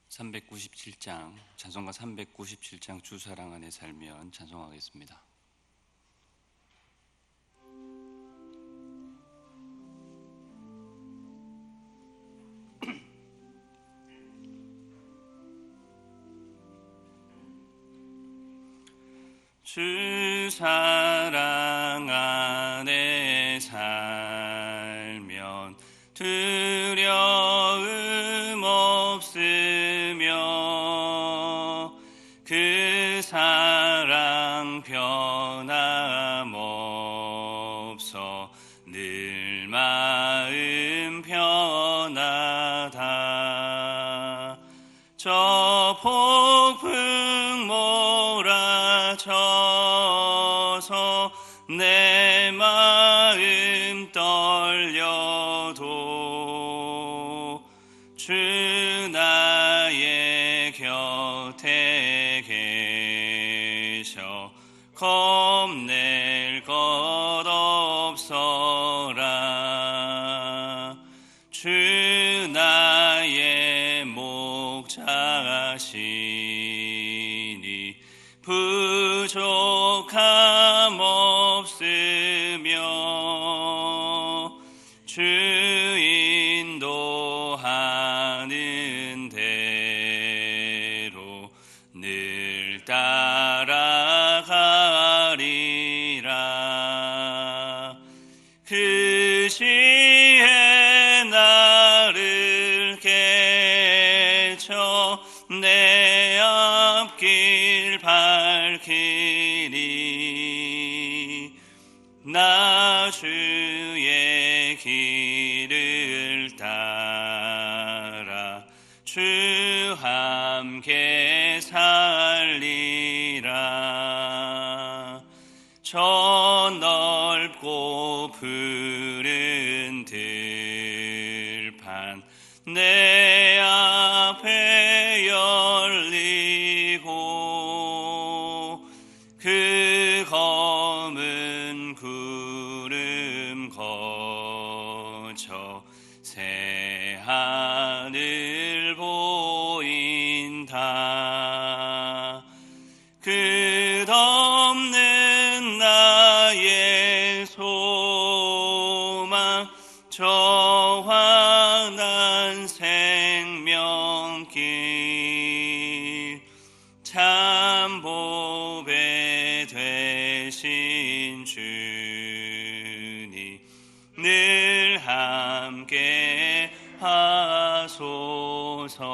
397장, 찬송가 397장 주 사랑 안에 살면 찬송하겠습니다. 주 사랑 안에 살면 두려움 없으며 그 사랑 변함없어 늘 마음 편하다. 저 폭풍 몰아쳐서 내 마음 떨려도 주 나의 곁에 계셔 겁낼 것 없어라. 주 나의 목자시니 부족함 없으며 주 인도하는 대로 늘 따라가리라. 그 시에 나를 깨쳐 내 앞길 밝히니 나 주의 길을 따라 주 함께 살리라. 저 넓고 푸른 들판 내 앞에 열리고 그 검은 구름 거쳐 새 하늘 보인다. 끝없는 나의 소망 저 환한 생명길 참 보배 되신 주님 늘 함께 하소서.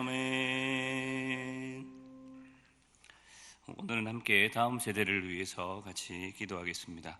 아멘. 오늘은 함께 다음 세대를 위해서 같이 기도하겠습니다.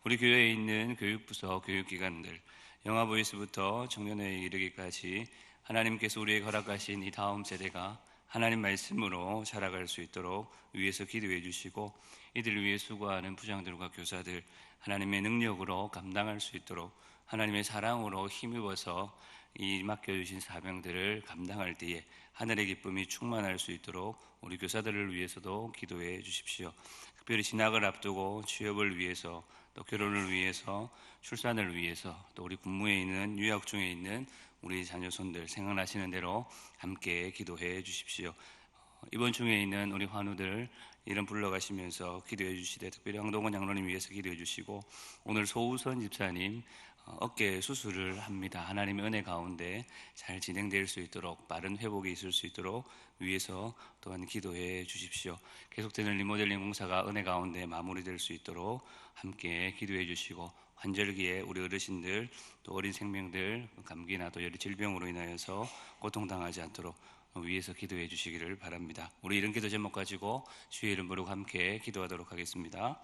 우리 교회에 있는 교육부서 교육기관들, 영아보이스부터 청년회에 이르기까지 하나님께서 우리에게 허락하신 이 다음 세대가 하나님 말씀으로 자라갈 수 있도록 위에서 기도해 주시고, 이들을 위해 수고하는 부장들과 교사들 하나님의 능력으로 감당할 수 있도록 하나님의 사랑으로 힘입어서 이 맡겨주신 사명들을 감당할 때에 하늘의 기쁨이 충만할 수 있도록 우리 교사들을 위해서도 기도해 주십시오. 특별히 진학을 앞두고 취업을 위해서, 또 결혼을 위해서, 출산을 위해서, 또 우리 군무에 있는, 유학 중에 있는 우리 자녀손들 생각나시는 대로 함께 기도해 주십시오. 이번 중에 있는 우리 환우들 이름 불러가시면서 기도해 주시되, 특별히 황동원 장로님 위해서 기도해 주시고, 오늘 소우선 집사님 어깨 수술을 합니다. 하나님의 은혜 가운데 잘 진행될 수 있도록, 빠른 회복이 있을 수 있도록 위해서 또한 기도해 주십시오. 계속되는 리모델링 공사가 은혜 가운데 마무리될 수 있도록 함께 기도해 주시고, 환절기에 우리 어르신들 또 어린 생명들 감기나 또 여러 질병으로 인하여서 고통당하지 않도록 위에서 기도해 주시기를 바랍니다. 우리 이런 기도 제목 가지고 주의 이름 부르고 함께 기도하도록 하겠습니다.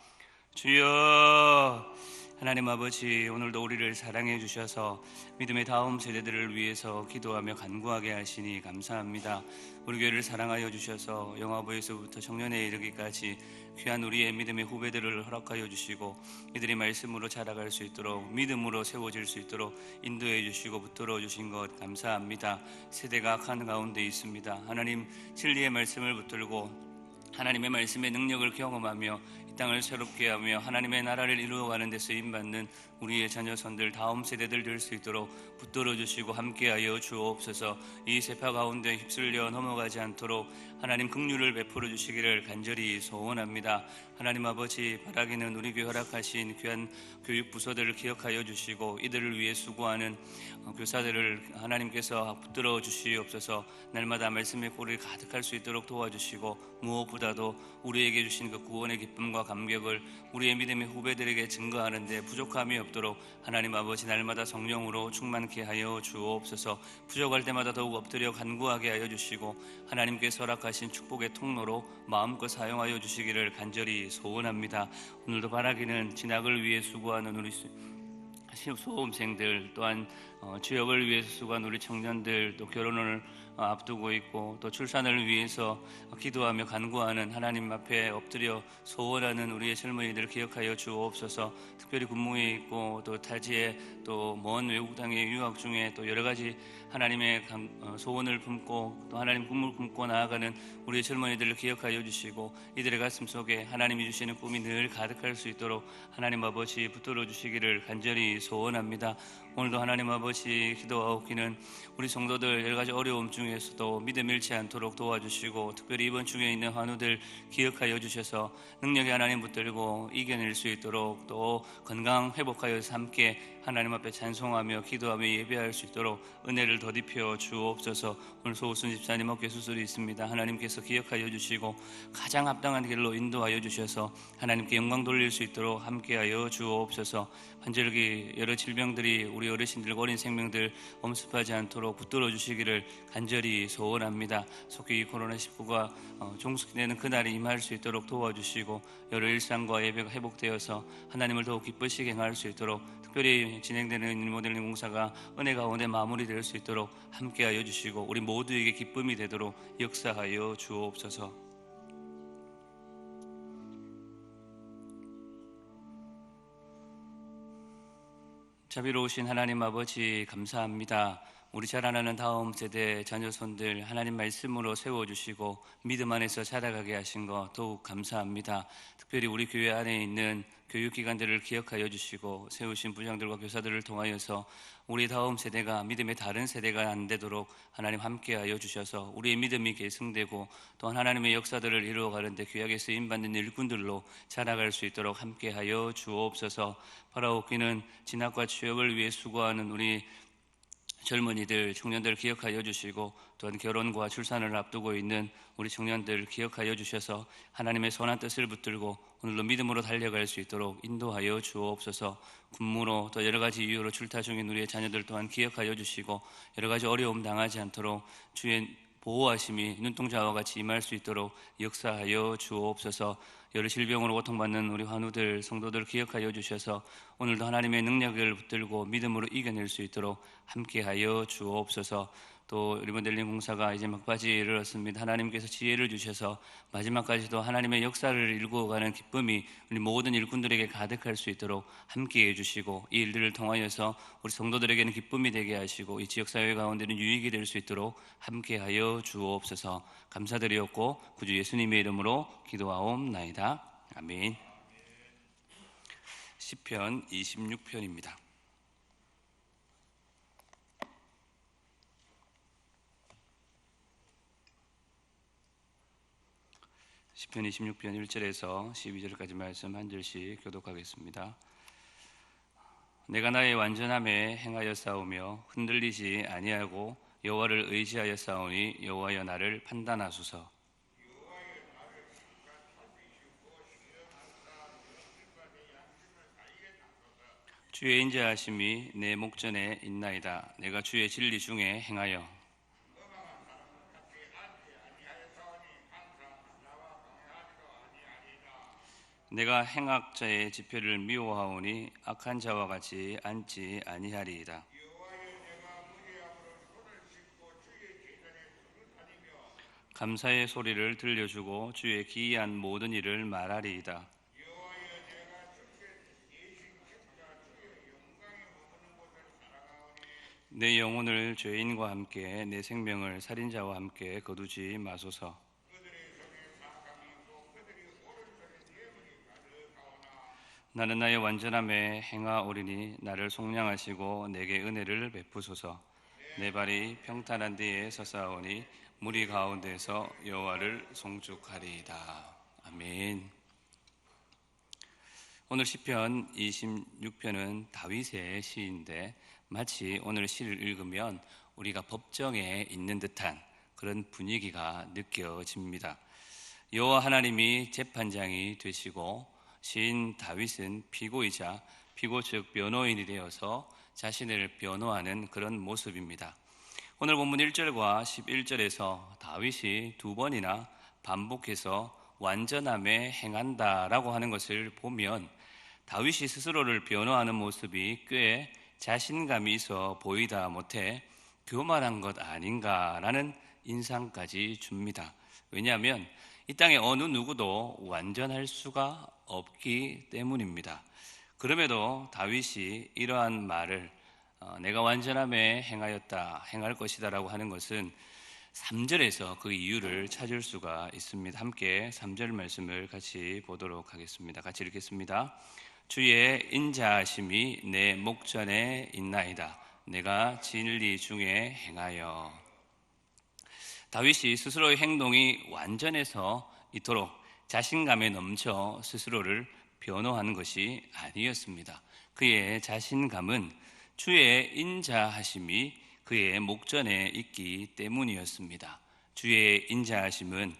주여, 하나님 아버지, 오늘도 우리를 사랑해 주셔서 믿음의 다음 세대들을 위해서 기도하며 간구하게 하시니 감사합니다. 우리 교회를 사랑하여 주셔서 영아부에서부터 청년회에 이르기까지 귀한 우리의 믿음의 후배들을 허락하여 주시고, 이들이 말씀으로 자라갈 수 있도록, 믿음으로 세워질 수 있도록 인도해 주시고 붙들어 주신 것 감사합니다. 세대가 악한 가운데 있습니다. 하나님, 진리의 말씀을 붙들고 하나님의 말씀의 능력을 경험하며 땅을 새롭게 하며 하나님의 나라를 이루어가는 데 쓰임받는 우리의 자녀손들 다음 세대들 될 수 있도록 붙들어 주시고 함께하여 주옵소서. 이 세파 가운데 휩쓸려 넘어가지 않도록 하나님 긍휼을 베풀어 주시기를 간절히 소원합니다. 하나님 아버지, 바라기는 우리 교회 허락하신 귀한 교육 부서들을 기억하여 주시고 이들을 위해 수고하는 교사들을 하나님께서 붙들어 주시옵소서. 날마다 말씀의 꼴을 가득할 수 있도록 도와주시고 무엇보다도 우리에게 주신 그 구원의 기쁨과 감격을 우리의 믿음의 후배들에게 증거하는 데 부족함이 없도록 하나님 아버지 날마다 성령으로 충만케 하여 주옵소서. 부족할 때마다 더욱 엎드려 간구하게 하여 주시고 하나님께서 허락하신 축복의 통로로 마음껏 사용하여 주시기를 간절히 소원합니다. 오늘도 바라기는 진학을 위해 수고하는 우리 수험생들, 또한 취업을 위해서 수고하는 우리 청년들, 또 결혼을 앞두고 있고 또 출산을 위해서 기도하며 간구하는 하나님 앞에 엎드려 소원하는 우리의 젊은이들 기억하여 주옵소서. 특별히 군무에 있고 또 타지에 또 먼 외국 땅에 유학 중에 또 여러 가지 하나님의 소원을 품고 또 하나님 꿈을 품고 나아가는 우리의 젊은이들을 기억하여 주시고 이들의 가슴 속에 하나님이 주시는 꿈이 늘 가득할 수 있도록 하나님 아버지 붙들어 주시기를 간절히 소원합니다. 오늘도 하나님 아버지 기도하옵기는 우리 성도들 여러 가지 어려움 중에서도 믿음 잃지 않도록 도와주시고 특별히 이번 중에 있는 환우들 기억하여 주셔서 능력이 하나님 붙들고 이겨낼 수 있도록 또 건강 회복하여서 함께 하나님 앞에 찬송하며 기도하며 예배할 수 있도록 은혜를 더딥혀 주옵소서. 오늘 소우순 집사님 어깨 수술이 있습니다. 하나님께서 기억하여 주시고 가장 합당한 길로 인도하여 주셔서 하나님께 영광 돌릴 수 있도록 함께하여 주옵소서. 환절기 여러 질병들이 우리 어르신들 어린 생명들 엄습하지 않도록 붙들어 주시기를 간절히 소원합니다. 속히 코로나19가 종식되는 그날이 임할 수 있도록 도와주시고 여러 일상과 예배가 회복되어서 하나님을 더욱 기쁘시게 행할 수 있도록 특별히 진행되는 모델링 공사가 은혜 가운데 마무리될 수 있도록 함께하여 주시고 우리 모두에게 기쁨이 되도록 역사하여 주옵소서. 자비로우신 하나님 아버지 감사합니다. 우리 자라나는 다음 세대 자녀손들 하나님 말씀으로 세워주시고 믿음 안에서 자라가게 하신 것 더욱 감사합니다. 특별히 우리 교회 안에 있는 교육기관들을 기억하여 주시고 세우신 부장들과 교사들을 통하여서 우리 다음 세대가 믿음의 다른 세대가 안 되도록 하나님 함께하여 주셔서 우리의 믿음이 계승되고 또한 하나님의 역사들을 이루어가는 데 귀하게 쓰임받는 일꾼들로 자라갈 수 있도록 함께하여 주옵소서. 바라옵기는 진학과 취업을 위해 수고하는 우리 젊은이들, 청년들 기억하여 주시고 또한 결혼과 출산을 앞두고 있는 우리 청년들 기억하여 주셔서 하나님의 선한 뜻을 붙들고 오늘도 믿음으로 달려갈 수 있도록 인도하여 주옵소서. 군무로 또 여러 가지 이유로 출타 중인 우리의 자녀들 또한 기억하여 주시고 여러 가지 어려움 당하지 않도록 주의 보호하심이 눈동자와 같이 임할 수 있도록 역사하여 주옵소서. 여러 질병으로 고통받는 우리 환우들, 성도들 기억하여 주셔서 오늘도 하나님의 능력을 붙들고 믿음으로 이겨낼 수 있도록 함께하여 주옵소서. 또 리모델링 공사가 이제 막바지에 이르렀습니다. 하나님께서 지혜를 주셔서 마지막까지도 하나님의 역사를 일구어가는 기쁨이 우리 모든 일꾼들에게 가득할 수 있도록 함께해 주시고 이 일들을 통하여서 우리 성도들에게는 기쁨이 되게 하시고 이 지역사회 가운데는 유익이 될 수 있도록 함께하여 주옵소서. 감사드리옵고 구주 예수님의 이름으로 기도하옵나이다. 아멘. 시편 26편입니다. 시편 26편 1절에서 12절까지 말씀 한 절씩 교독하겠습니다. 내가 나의 완전함에 행하여 싸우며 흔들리지 아니하고 여호와를 의지하여 싸우니 여호와여 나를 판단하소서. 주의 인자하심이 내 목전에 있나이다. 내가 주의 진리 중에 행하여 내가 행악자의 지표를 미워하오니 악한 자와 같이 앉지 아니하리이다. 감사의 소리를 들려주고 주의 기이한 모든 일을 말하리이다. 내 영혼을 죄인과 함께 내 생명을 살인자와 함께 거두지 마소서. 나는 나의 완전함에 행하오리니 나를 속량하시고 내게 은혜를 베푸소서. 내 발이 평탄한 데에 서사오니 무리 가운데서 여호와를 송축하리이다. 아멘. 오늘 시편 26편은 다윗의 시인데 마치 오늘 시를 읽으면 우리가 법정에 있는 듯한 그런 분위기가 느껴집니다. 여호와 하나님이 재판장이 되시고 시인 다윗은 피고이자 피고 측 변호인이 되어서 자신을 변호하는 그런 모습입니다. 오늘 본문 1절과 11절에서 다윗이 두 번이나 반복해서 완전함에 행한다라고 하는 것을 보면 다윗이 스스로를 변호하는 모습이 꽤 자신감이 있어 보이다 못해 교만한 것 아닌가라는 인상까지 줍니다. 왜냐하면 이 땅에 어느 누구도 완전할 수가 없기 때문입니다. 그럼에도 다윗이 이러한 말을 내가 완전함에 행할 것이다 라고 하는 것은 3절에서 그 이유를 찾을 수가 있습니다. 함께 3절 말씀을 같이 보도록 하겠습니다. 같이 읽겠습니다. 주의 인자하심이 내 목전에 있나이다. 내가 진리 중에 행하여. 다윗이 스스로의 행동이 완전해서 이토록 자신감에 넘쳐 스스로를 변호하는 것이 아니었습니다. 그의 자신감은 주의 인자하심이 그의 목전에 있기 때문이었습니다. 주의 인자하심은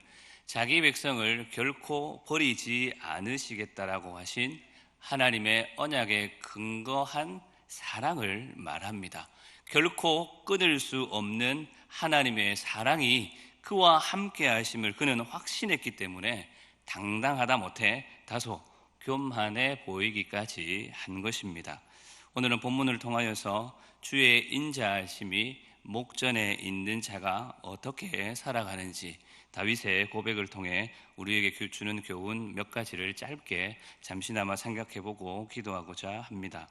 자기 백성을 결코 버리지 않으시겠다라고 하신 하나님의 언약에 근거한 사랑을 말합니다. 결코 끊을 수 없는 하나님의 사랑이 그와 함께 하심을 그는 확신했기 때문에 당당하다 못해 다소 교만해 보이기까지 한 것입니다. 오늘은 본문을 통하여서 주의 인자하심이 목전에 있는 자가 어떻게 살아가는지 다윗의 고백을 통해 우리에게 주는 교훈 몇 가지를 짧게 잠시나마 생각해보고 기도하고자 합니다.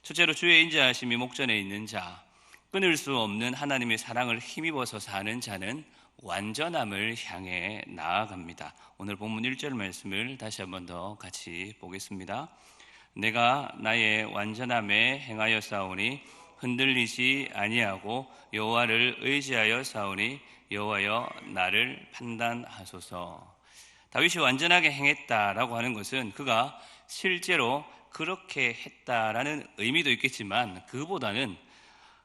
첫째로 주의 인자하심이 목전에 있는 자, 끊을 수 없는 하나님의 사랑을 힘입어서 사는 자는 완전함을 향해 나아갑니다. 오늘 본문 1절 말씀을 다시 한 번 더 같이 보겠습니다. 내가 나의 완전함에 행하여 싸우니 흔들리지 아니하고 여호와를 의지하여 싸우니 여호와여 나를 판단하소서. 다윗이 완전하게 행했다라고 하는 것은 그가 실제로 그렇게 했다라는 의미도 있겠지만 그보다는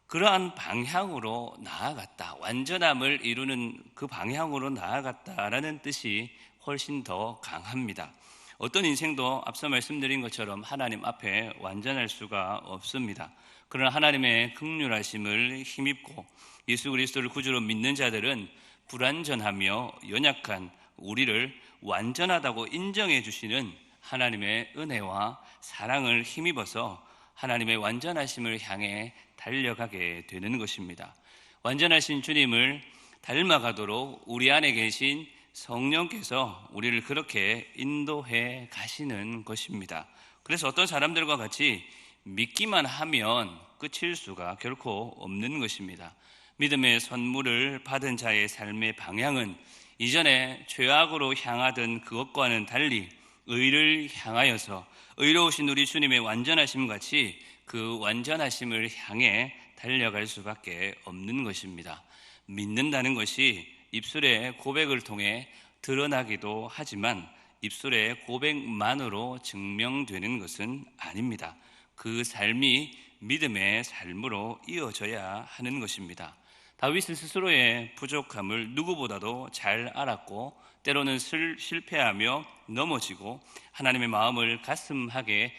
그러한 방향으로 나아갔다, 완전함을 이루는 그 방향으로 나아갔다라는 뜻이 훨씬 더 강합니다. 어떤 인생도 앞서 말씀드린 것처럼 하나님 앞에 완전할 수가 없습니다. 그러나 하나님의 긍휼하심을 힘입고 예수 그리스도를 구주로 믿는 자들은 불완전하며 연약한 우리를 완전하다고 인정해 주시는 하나님의 은혜와 사랑을 힘입어서 하나님의 완전하심을 향해 달려가게 되는 것입니다. 완전하신 주님을 닮아가도록 우리 안에 계신 성령께서 우리를 그렇게 인도해 가시는 것입니다. 그래서 어떤 사람들과 같이 믿기만 하면 끝일 수가 결코 없는 것입니다. 믿음의 선물을 받은 자의 삶의 방향은 이전에 죄악으로 향하던 그것과는 달리 의를 향하여서 의로우신 우리 주님의 완전하심 같이 그 완전하심을 향해 달려갈 수밖에 없는 것입니다. 믿는다는 것이 입술의 고백을 통해 드러나기도 하지만 입술의 고백만으로 증명되는 것은 아닙니다. 그 삶이 믿음의 삶으로 이어져야 하는 것입니다. 다윗은 스스로의 부족함을 누구보다도 잘 알았고 때로는 실패하며 넘어지고 하나님의 마음을 가슴하게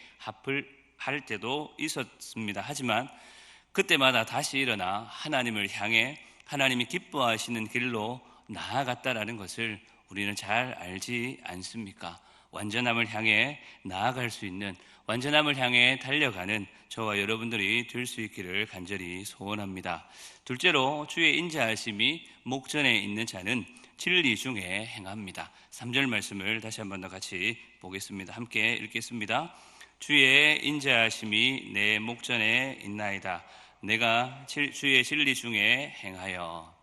할 때도 있었습니다. 하지만 그때마다 다시 일어나 하나님을 향해 하나님이 기뻐하시는 길로 나아갔다라는 것을 우리는 잘 알지 않습니까? 완전함을 향해 나아갈 수 있는, 완전함을 향해 달려가는 저와 여러분들이 될 수 있기를 간절히 소원합니다. 둘째로 주의 인자하심이 목전에 있는 자는 진리 중에 행합니다. 3절 말씀을 다시 한 번 더 같이 보겠습니다. 함께 읽겠습니다. 주의 인자하심이 내 목전에 있나이다. 내가 주의 진리 중에 행하여.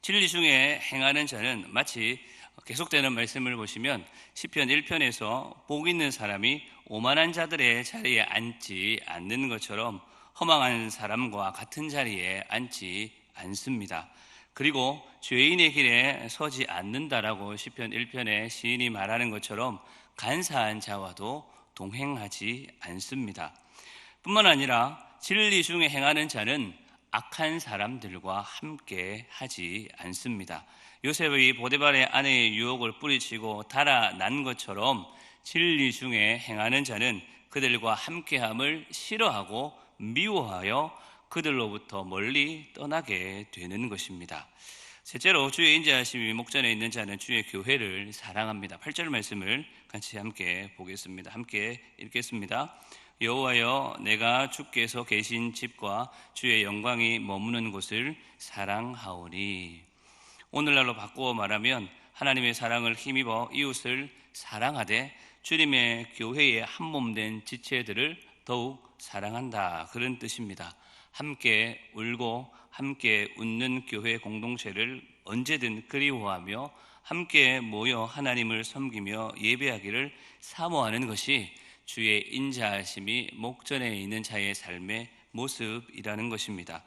진리 중에 행하는 자는 마치 계속되는 말씀을 보시면 시편 1편에서 복 있는 사람이 오만한 자들의 자리에 앉지 않는 것처럼 허망한 사람과 같은 자리에 앉지 않습니다. 그리고 죄인의 길에 서지 않는다라고 시편 1편에 시인이 말하는 것처럼 간사한 자와도 동행하지 않습니다. 뿐만 아니라 진리 중에 행하는 자는 악한 사람들과 함께 하지 않습니다. 요셉이 보디발의 아내의 유혹을 뿌리치고 달아난 것처럼 진리 중에 행하는 자는 그들과 함께함을 싫어하고 미워하여 그들로부터 멀리 떠나게 되는 것입니다. 셋째로 주의 인자하심이 목전에 있는 자는 주의 교회를 사랑합니다. 8절 말씀을 같이 함께 보겠습니다. 함께 읽겠습니다. 여호와여, 내가 주께서 계신 집과 주의 영광이 머무는 곳을 사랑하오니. 오늘날로 바꾸어 말하면 하나님의 사랑을 힘입어 이웃을 사랑하되 주님의 교회의 한몸된 지체들을 더욱 사랑한다, 그런 뜻입니다. 함께 울고 함께 웃는 교회 공동체를 언제든 그리워하며 함께 모여 하나님을 섬기며 예배하기를 사모하는 것이 주의 인자하심이 목전에 있는 자의 삶의 모습이라는 것입니다.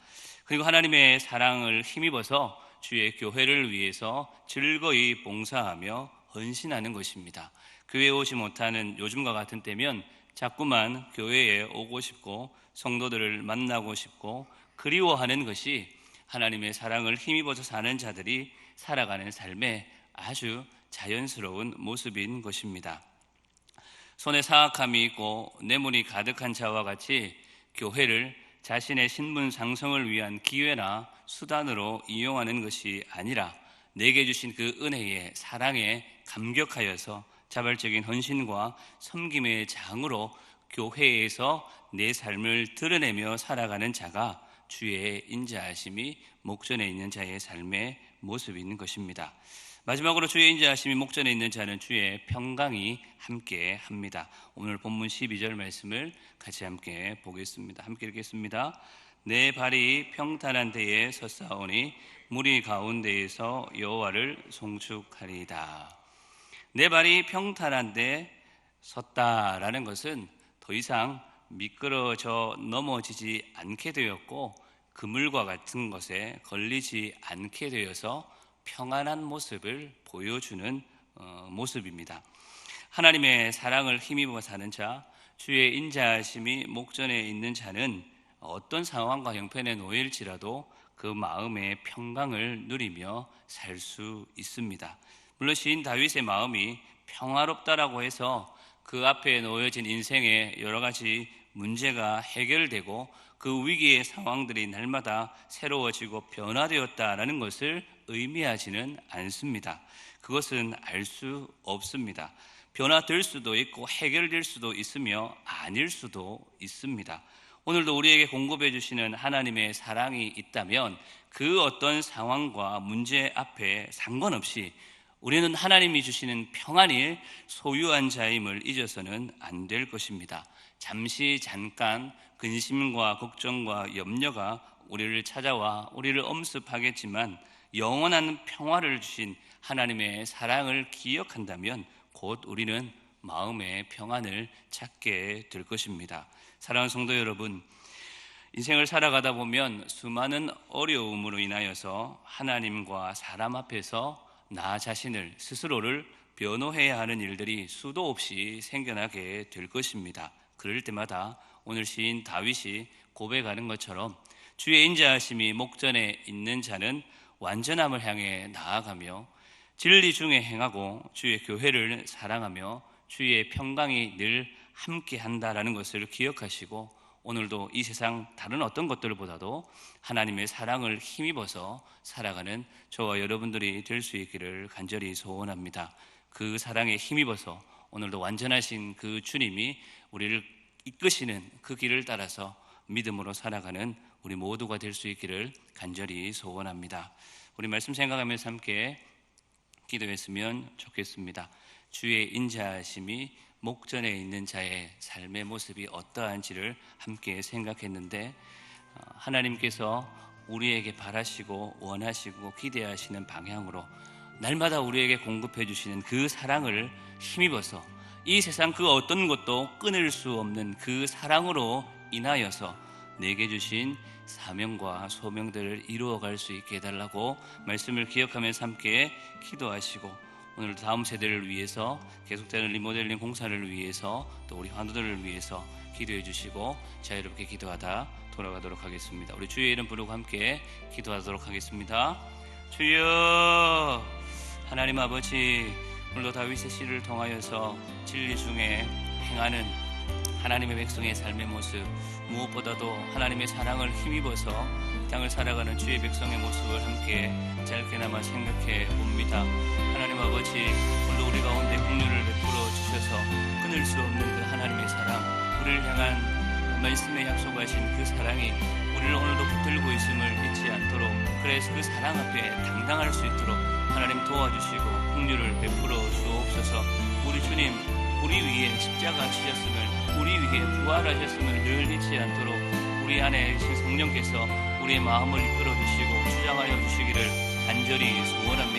그리고 하나님의 사랑을 힘입어서 주의 교회를 위해서 즐거이 봉사하며 헌신하는 것입니다. 교회에 오지 못하는 요즘과 같은 때면 자꾸만 교회에 오고 싶고 성도들을 만나고 싶고 그리워하는 것이 하나님의 사랑을 힘입어서 사는 자들이 살아가는 삶의 아주 자연스러운 모습인 것입니다. 손에 사악함이 있고 뇌물이 가득한 자와 같이 교회를 자신의 신분 상승을 위한 기회나 수단으로 이용하는 것이 아니라 내게 주신 그 은혜의 사랑에 감격하여서 자발적인 헌신과 섬김의 장으로 교회에서 내 삶을 드러내며 살아가는 자가 주의 인자하심이 목전에 있는 자의 삶의 모습인 것입니다. 마지막으로 주의 인자하심이 목전에 있는 자는 주의 평강이 함께 합니다. 오늘 본문 12절 말씀을 같이 함께 보겠습니다. 함께 읽겠습니다. 내 발이 평탄한 데에 섰사오니 무리 가운데에서 여호와를 송축하리이다. 내 발이 평탄한 데 섰다라는 것은 더 이상 미끄러져 넘어지지 않게 되었고 그물과 같은 것에 걸리지 않게 되어서 평안한 모습을 보여주는 모습입니다. 하나님의 사랑을 힘입어 사는 자, 주의 인자하심이 목전에 있는 자는 어떤 상황과 형편에 놓일지라도 그 마음의 평강을 누리며 살 수 있습니다. 물론 시인 다윗의 마음이 평화롭다라고 해서 그 앞에 놓여진 인생의 여러 가지 문제가 해결되고 그 위기의 상황들이 날마다 새로워지고 변화되었다라는 것을 의미하지는 않습니다. 그것은 알 수 없습니다. 변화될 수도 있고 해결될 수도 있으며 아닐 수도 있습니다. 오늘도 우리에게 공급해 주시는 하나님의 사랑이 있다면 그 어떤 상황과 문제 앞에 상관없이 우리는 하나님이 주시는 평안이 소유한 자임을 잊어서는 안 될 것입니다. 잠깐 근심과 걱정과 염려가 우리를 찾아와 우리를 엄습하겠지만 영원한 평화를 주신 하나님의 사랑을 기억한다면 곧 우리는 마음의 평안을 찾게 될 것입니다. 사랑하는 성도 여러분, 인생을 살아가다 보면 수많은 어려움으로 인하여서 하나님과 사람 앞에서 나 자신을 스스로를 변호해야 하는 일들이 수도 없이 생겨나게 될 것입니다. 그럴 때마다 오늘 시인 다윗이 고백하는 것처럼 주의 인자하심이 목전에 있는 자는 완전함을 향해 나아가며 진리 중에 행하고 주의 교회를 사랑하며 주의 평강이 늘 함께한다라는 것을 기억하시고 오늘도 이 세상 다른 어떤 것들보다도 하나님의 사랑을 힘입어서 살아가는 저와 여러분들이 될 수 있기를 간절히 소원합니다. 그 사랑에 힘입어서 오늘도 완전하신 그 주님이 우리를 이끄시는 그 길을 따라서 믿음으로 살아가는 우리 모두가 될 수 있기를 간절히 소원합니다. 우리 말씀 생각하면서 함께 기도했으면 좋겠습니다. 주의 인자하심이 목전에 있는 자의 삶의 모습이 어떠한지를 함께 생각했는데 하나님께서 우리에게 바라시고 원하시고 기대하시는 방향으로 날마다 우리에게 공급해 주시는 그 사랑을 힘입어서 이 세상 그 어떤 것도 끊을 수 없는 그 사랑으로 인하여서 내게 주신 사명과 소명들을 이루어갈 수 있게 해달라고 말씀을 기억하면서 함께 기도하시고, 오늘 다음 세대를 위해서 계속되는 리모델링 공사를 위해서 또 우리 환우들을 위해서 기도해 주시고 자유롭게 기도하다 돌아가도록 하겠습니다. 우리 주의 이름 부르고 함께 기도하도록 하겠습니다. 주여, 하나님 아버지, 오늘도 다윗의 시를 통하여서 진리 중에 행하는 하나님의 백성의 삶의 모습, 무엇보다도 하나님의 사랑을 힘입어서 이 땅을 살아가는 주의 백성의 모습을 함께 짧게나마 생각해 봅니다. 하나님 아버지, 오늘도 우리 가운데 긍휼을 베풀어 주셔서 끊을 수 없는 그 하나님의 사랑, 우리를 향한 말씀에 약속하신 그 사랑이 우리를 오늘도 붙들고 있음을 잊지 않도록, 그래서 그 사랑 앞에 당당할 수 있도록 하나님 도와주시고 긍휼을 베풀어 주옵소서. 우리 주님, 우리 위에 십자가 지셨음을, 우리 위에 부활하셨음을 늘 잊지 않도록 우리 안에 계신 성령께서 우리의 마음을 이끌어 주시고 주장하여 주시기를 간절히 소원합니다.